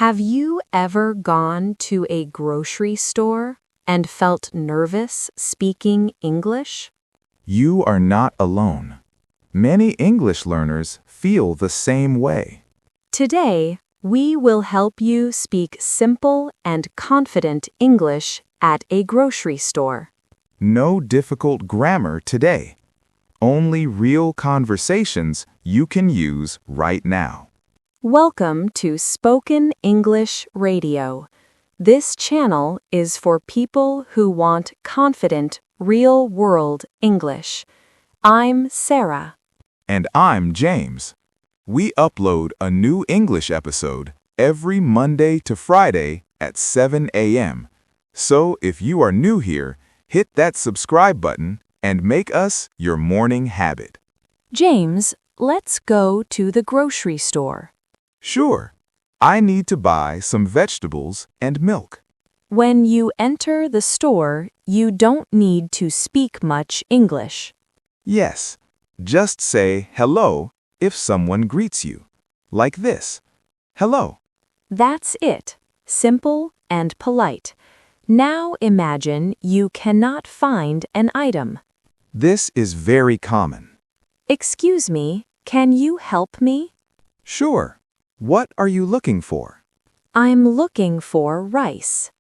Have you ever gone to a grocery store and felt nervous speaking English? You are not alone. Many English learners feel the same way. Today, we will help you speak simple and confident English at a grocery store. No difficult grammar today. Only real conversations you can use right now. Welcome to Spoken English Radio. This channel is for people who want confident, real-world English. I'm Sarah. And I'm James. We upload a new English episode every Monday to Friday at 7 a.m. So if you are new here, hit that subscribe button and make us your morning habit. James, let's go to the grocery store. Sure. I need to buy some vegetables and milk. When you enter the store, you don't need to speak much English. Yes. Just say hello if someone greets you. Like this. Hello. That's it. Simple and polite. Now imagine you cannot find an item. This is very common. Excuse me, can you help me? Sure. What are you looking for? I'm looking for rice.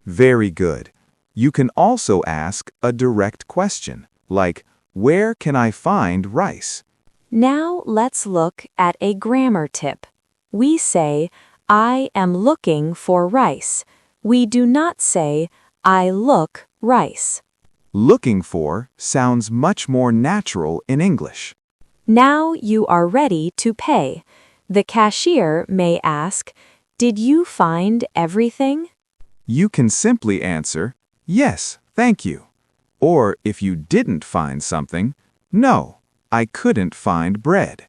Very good. You can also ask a direct question, like, where can I find rice? Now let's look at a grammar tip. We say, I am looking for rice. We do not say, I look rice. Looking for sounds much more natural in English. Now you are ready to pay. The cashier may ask, did you find everything? You can simply answer, yes, thank you. Or if you didn't find something, no, I couldn't find bread.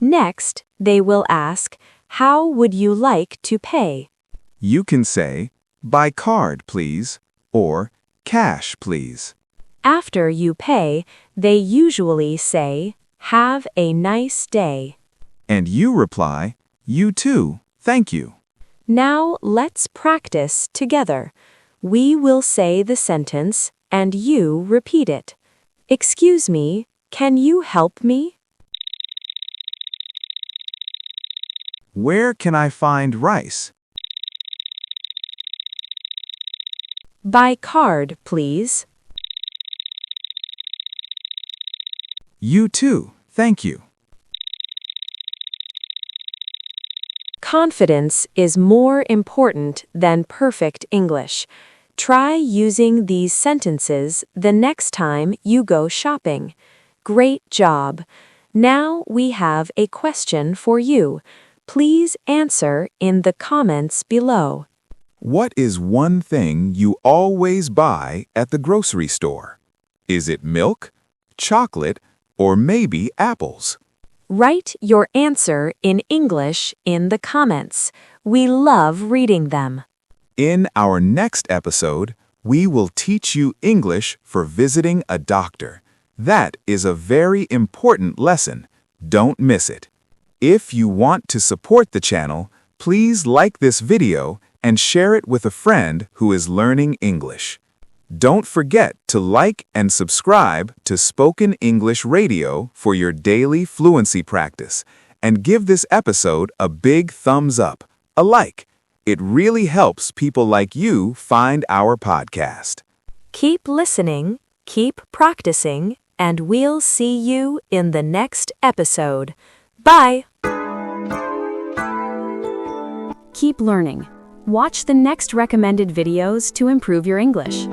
Next, they will ask, how would you like to pay? You can say, by card, please, or cash, please. After you pay, they usually say, have a nice day. And you reply, you too, thank you. Now let's practice together. We will say the sentence and you repeat it. Excuse me, can you help me? Where can I find rice? By card, please. You too, thank you. Confidence is more important than perfect English. Try using these sentences the next time you go shopping. Great job! Now we have a question for you. Please answer in the comments below. What is one thing you always buy at the grocery store? Is it milk, chocolate, or maybe apples? Write your answer in English in the comments. We love reading them. In our next episode, we will teach you English for visiting a doctor. That is a very important lesson. Don't miss it. If you want to support the channel, please like this video and share it with a friend who is learning English. Don't forget to like and subscribe to Spoken English Radio for your daily fluency practice, and give this episode a big thumbs up, a like. It really helps people like you find our podcast. Keep listening, keep practicing, and we'll see you in the next episode. Bye! Keep learning. Watch the next recommended videos to improve your English.